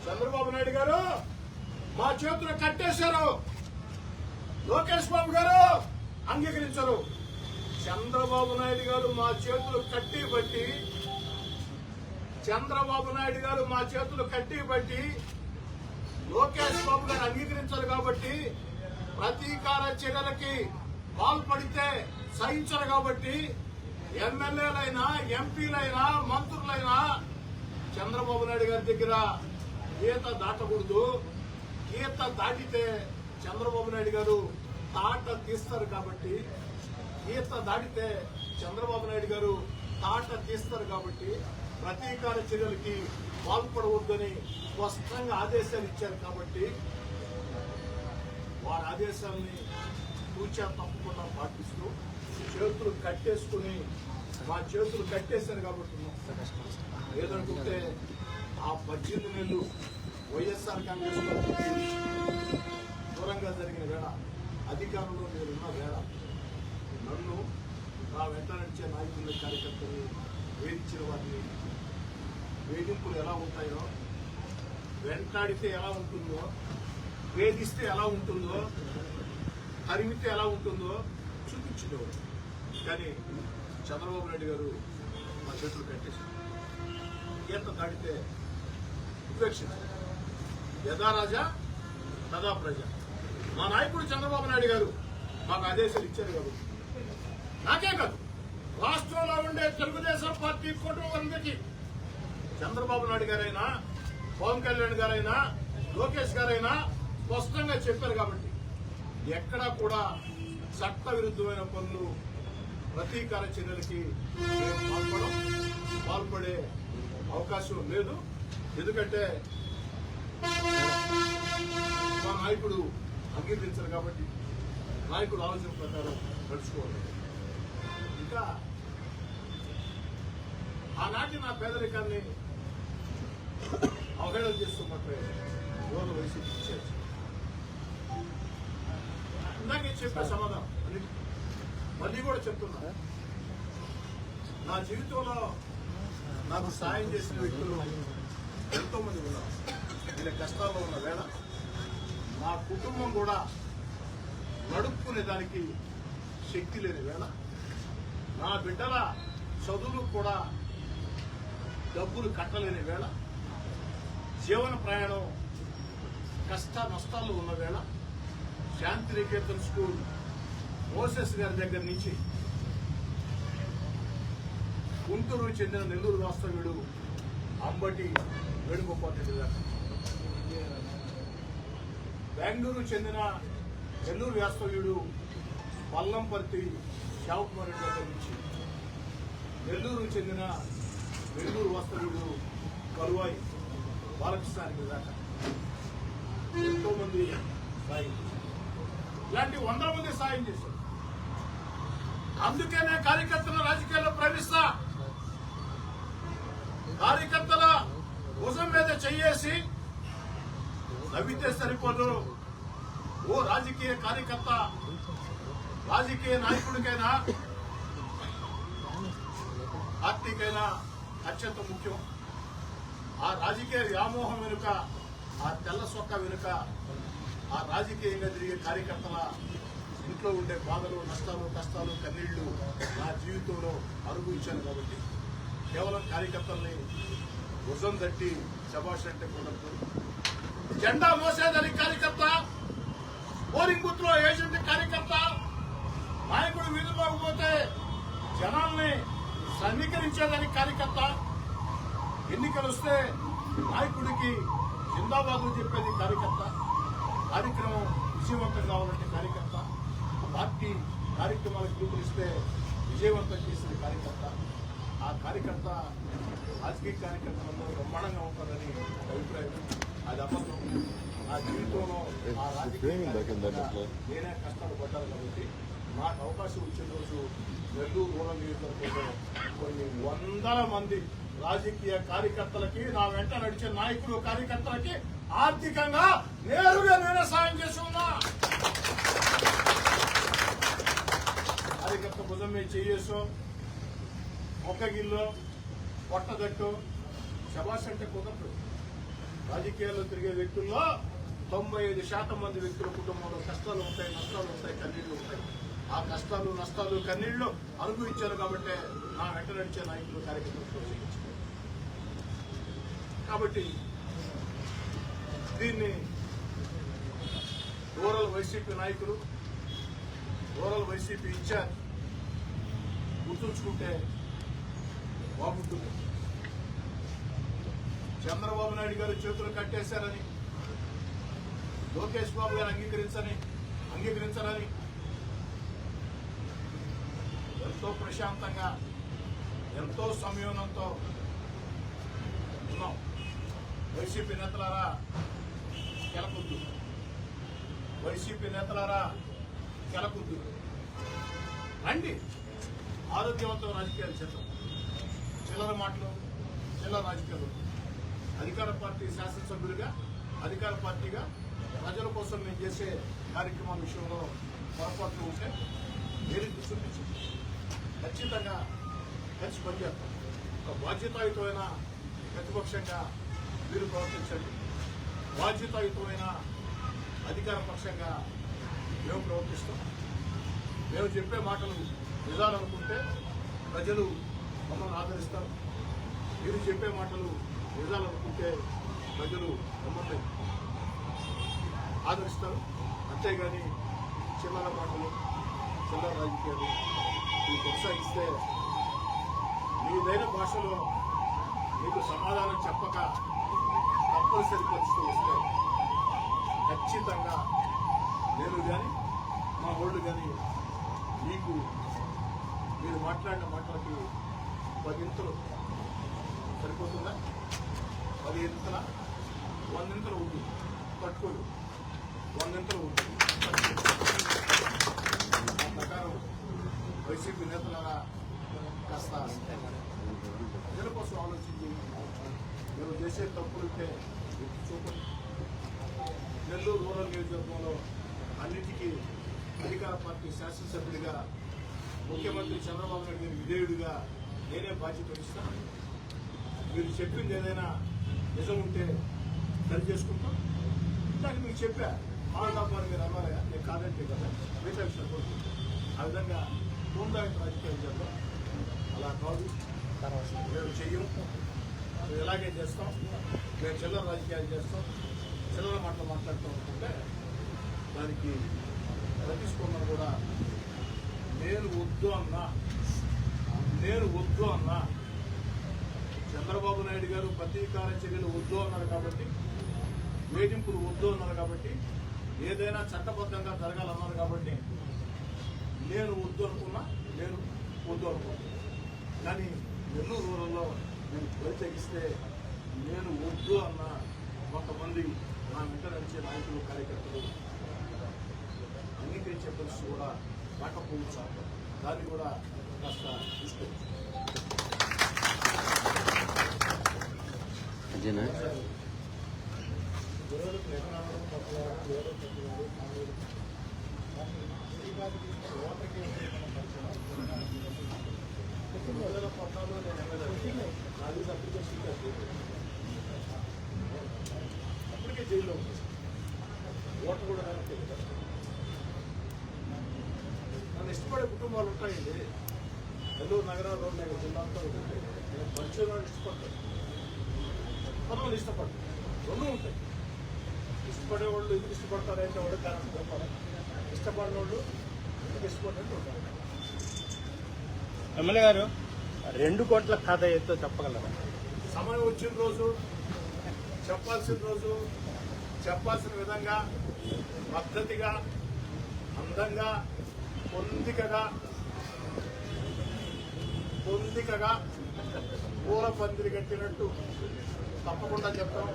చంద్రబాబు నాయుడు గారు మా చేతులు కట్టేశారు. లోకేష్ బాబు గారు అంగీకరించారు. చంద్రబాబు నాయుడు గారు మా చేతులు కట్టి బట్టి లోకేష్ బాబు గారు అంగీకరించారు కాబట్టి ప్రతీకార చర్యలకి పాల్పడితే సహించరు కాబట్టి ఎమ్మెల్యేలైనా ఎంపీలైనా మంత్రులైనా చంద్రబాబు నాయుడు గారి దగ్గర గీత దాటకూడదు. గీత దాటితే చంద్రబాబు నాయుడు గారు తాట తీస్తారు కాబట్టి ప్రతీకార చర్యలకి పాల్పడవద్దని స్పష్టంగా ఆదేశాలు ఇచ్చారు కాబట్టి వారి ఆదేశాలని తూచా తప్పకుండా పాటిస్తూ చేతులు కట్టేసుకుని మా చేతులు కట్టేశారు కాబట్టి ఏదనుకుంటే ఆ 18 నెలలు వైఎస్ఆర్ కాంగ్రెస్ పార్టీకి దూరంగా జరిగిన వేళ, అధికారంలో నేనున్న వేళ నన్ను నా వెంట నడిచే నాయకులు కార్యకర్తలు వేధించిన వారిని వేధింపులు ఎలా ఉంటాయో, వెంటాడితే ఎలా ఉంటుందో, వేధిస్తే ఎలా ఉంటుందో, తరిమితే ఎలా ఉంటుందో చూపించేవారు. కానీ చంద్రబాబు నాయుడు గారు మా చేతులు కట్టేశారు. గీత దాటితే ఉపేక్షించారు. యథా రాజా తదా ప్రజ. మా నాయకుడు చంద్రబాబు నాయుడు గారు మాకు ఆదేశాలు ఇచ్చారు కాబట్టి నాకే కాదు, రాష్ట్రంలో ఉండే తెలుగుదేశం పార్టీ కుటుంబానికి చంద్రబాబు నాయుడు గారైనా, పవన్ కళ్యాణ్ గారైనా, లోకేష్ గారైనా స్పష్టంగా చెప్పారు కాబట్టి ఎక్కడా కూడా చట్ట విరుద్ధమైన పనులు, ప్రతీకార చర్యలకి పాల్పడే అవకాశం లేదు. ఎందుకంటే మా నాయకుడు అంగీకరించారు కాబట్టి నాయకుడు ఆలోచన ప్రకారం నడుచుకోవాలి. ఇంకా ఆనాటి నా పేదరికాన్ని అవహేళన చేస్తున్నట్లే యువత వయసు ఇచ్చేది. ఇందాకే చెప్పే సమాధానం మళ్ళీ కూడా చెప్తున్నా. నా జీవితంలో నాకు సాయం చేసిన వ్యక్తులు ఎంతో మంది ఉన్నారు. వీళ్ళ కష్టాల్లో ఉన్న వేళ నా కుటుంబం కూడా నడుపుకునే దానికి శక్తి లేని వేళ, నా బిడ్డల చదువులు కూడా డబ్బులు కట్టలేని వేళ, జీవన ప్రయాణం కష్ట నష్టాలు ఉన్న వేళ, శాంతినికేతన్ స్కూల్ మోసెస్ గారి దగ్గర నుంచి గుంటూరు చెందిన నెల్లూరు వాస్తవ్యుడు అంబటి వేణుగోపాల్ రెడ్డి గారు, బెంగళూరు చెందిన నెల్లూరు వాస్తవ్యుడు పల్లంపర్తి శివకుమార్ రెడ్డి దగ్గర నుంచి నెల్లూరు చెందిన నెల్లూరు వాస్తవ్యుడు కలువాయి బాలకృష్ణారెడ్డి దాకా ఎంతో మంది సాయం చేశారు. ఇలాంటి 100 మంది సాయం చేశారు. అందుకే నేను కార్యకర్తల రాజకీయాల్లో ప్రవేశిస్తా. కార్యకర్తల భుజం మీద చెయ్యేసి నవ్వితే సరిపోదు. ఓ రాజకీయ కార్యకర్త, రాజకీయ నాయకుడికైనా పార్టీకైనా అత్యంత ముఖ్యం ఆ రాజకీయ వ్యామోహం వెనుక, ఆ తెల్ల సొక్క వెనుక, ఆ రాజకీయంగా తిరిగే కార్యకర్తల ఇంట్లో ఉండే బాధలు, నష్టాలు, కష్టాలు, కన్నీళ్లు నా జీవితంలో అనుభవించాను కాబట్టి కేవలం కార్యకర్తల్ని భుజం తట్టి శభాష్ అంటే కుదరదు. జెండా మోసేదని కార్యకర్త, పోలింగ్ బూత్ లో ఏజెంట్ కార్యకర్త, నాయకుడు వీధుల్లోకి పోతే జనాల్ని సమీకరించేదని కార్యకర్త, ఎన్నికలు వస్తే నాయకుడికి జిందాబాదు చెప్పేది కార్యకర్త, కార్యక్రమం విజయవంతం కావాలంటే కార్యకర్త, పార్టీ కార్యక్రమాలకు పిలుపునిస్తే విజయవంతం చేసేది కార్యకర్త. ఆ కార్యకర్త రాజకీయ కార్యకర్తలందరూ బ్రహ్మాండంగా ఉంటారని అభిప్రాయం. అది అబద్ధం. నా జీవితంలో ఆ రాజకీయ నేనే కష్టాలు పడ్డాను కాబట్టి నాకు అవకాశం ఇచ్చిన రోజు నెల్లూరు రూరల్ నియోజకవర్గంలో కొన్ని 100 మంది రాజకీయ కార్యకర్తలకి, నా వెంట నడిచే నాయకులు కార్యకర్తలకి ఆర్థికంగా నేరుగా నేనే సాయం చేసి ఉన్నా. కార్యకర్త భుజం మీద చేయేసో, ఒక్క గిల్లో, పొట్టగట్టు శభాష్ అంటే కుదరదు. రాజకీయాల్లో తిరిగే వ్యక్తుల్లో 95% మంది వ్యక్తుల కుటుంబంలో కష్టాలు ఉంటాయి, నష్టాలు ఉంటాయి, కన్నీళ్లు ఉంటాయి. ఆ కష్టాలు, నష్టాలు, కన్నీళ్లు అనుభవించారు కాబట్టి నా వెంట నడిచే నాయకులు, కార్యకర్తలు ప్రోత్సహించారు. కాబట్టి దీన్ని రూరల్ వైసీపీ నాయకులు, రూరల్ వైసీపీ ఇన్ఛార్జ్ గుర్తుంచుకుంటే బాగుంటుంది. చంద్రబాబు నాయుడు గారు చేతులు కట్టేశారని, లోకేష్ బాబు గారు అంగీకరించాలని ఎంతో ప్రశాంతంగా, ఎంతో సంయమనంతో ఉన్నాం. వైసీపీ నేతలారా కెలకొద్దు, వైసీపీ నేతలారా కెలకొద్దు, రండి ఆరోగ్యవంతమైన రాజకీయాలు చేద్దాం. చిల్లర మాటలు, చిల్లర రాజకీయాలు. అధికార పార్టీ శాసనసభ్యులుగా, అధికార పార్టీగా ప్రజల కోసం నేను చేసే కార్యక్రమం విషయంలో పొరపాట్లు ఉంటే వేరే చూపించండి. ఖచ్చితంగా కలిసి పనిచేస్తాం. ఒక బాధ్యతాయుతమైన ప్రతిపక్షంగా మీరు ప్రవర్తించండి, బాధ్యతాయుతమైన అధికార పక్షంగా మేము ప్రవర్తిస్తాం. మేము చెప్పే మాటలు నిజాలనుకుంటే ప్రజలు మమ్మల్ని ఆదరిస్తారు. మీరు చెప్పే మాటలు నిజాలనుకుంటే ప్రజలు మమ్మల్ని ఆదరిస్తారు. అంతేగాని చిల్లర మాటలు, చిల్లర రాజకీయాలు ఇవి కొనసాగిస్తే మీదైన భాషలో మీకు సమాధానం చెప్పక తప్పనిసరి పరిస్థితులు వస్తే ఖచ్చితంగా నేను కానీ మా వాళ్ళు కానీ మీకు మీరు మాట్లాడిన మాటలకి 10 ఇంతలు సరిపోతుందా? 10 ఇంతల 100 ఇంతలు ఉంటుంది. పట్టుకోడు 100 ఇంతలు ఉంటుంది. ఆ ప్రకారం వైసీపీ నేతలారా కాస్త ప్రజల కోసం ఆలోచించి మేము చేసే తప్పులుంటే చూపండి. నెల్లూరు రూరల్ నియోజకవర్గంలో అన్నిటికీ అధికార పార్టీ శాసనసభ్యుడిగా, ముఖ్యమంత్రి చంద్రబాబు నాయుడు గారి విధేయుడిగా నేనే బాధ్యత వహిస్తాను. మీరు చెప్పింది ఏదైనా నిజం ఉంటే సరి చేసుకుంటాం. దానికి మీకు చెప్పా, ఆనందాబాద్ మీరు అన్నారా, నేను కాదంటే కదా మిగతా విషయాలు కోరుకుంటాం. ఆ విధంగా పూర్దాయిత రాజకీయాలు చేద్దాం. అలా కాదు, మేము చెయ్యం, మేము ఎలాగే చేస్తాం. మేము చిల్లర రాజకీయాలు చేస్తాం, చిల్లర మాటలు మాట్లాడుతూ ఉంటుంటే దానికి ప్రతిస్పందన కూడా నేను వద్దు అన్నా చంద్రబాబు నాయుడు గారు ప్రతీకార చర్యలు వద్దు అన్నారు కాబట్టి, వేధింపులు వద్దు అన్నారు కాబట్టి, ఏదైనా చట్టబద్ధంగా జరగాలన్నారు కాబట్టి నేను వద్దు అనుకున్నా. కానీ నెల్లూరు రూరల్లో నేను ప్రత్యేకిస్తే నేను వద్దు అన్న కొంతమంది నా వెంట నడిచే నాయకులు, కార్యకర్తలు అంగీకరించే పరిస్థితి కూడా రాకపోవచ్చు. దాన్ని కూడా కాస్త చూసుకోవచ్చు. అప్పటికే జైల్లో ఉంది. ఓటర్ కూడా నన్ను ఇష్టపడే కుటుంబాలు ఉంటాయండి. నెల్లూరు నగరం, రోడ్డు జిల్లాతో నేను పరిచయం ఇష్టపడతాను, కొంతమంది ఇష్టపడతారు. రెండు ఉంటాయి. ఇష్టపడే వాళ్ళు ఎందుకు ఇష్టపడతారంటే వాడు కారణం చెప్పాలి. ఇష్టపడిన వాళ్ళు ఎందుకు ఇష్టపడినట్టు ఉంటారు. ఎమ్మెల్యే గారు 2 కోట్ల ఖాతా ఎంతో చెప్పగలరా? సమయం వచ్చిన రోజు, చెప్పాల్సిన రోజు చెప్పాల్సిన విధంగా, పద్ధతిగా, అందంగా, పొందికగా పూల పందిరి కట్టినట్టు తప్పకుండా చెప్తాం.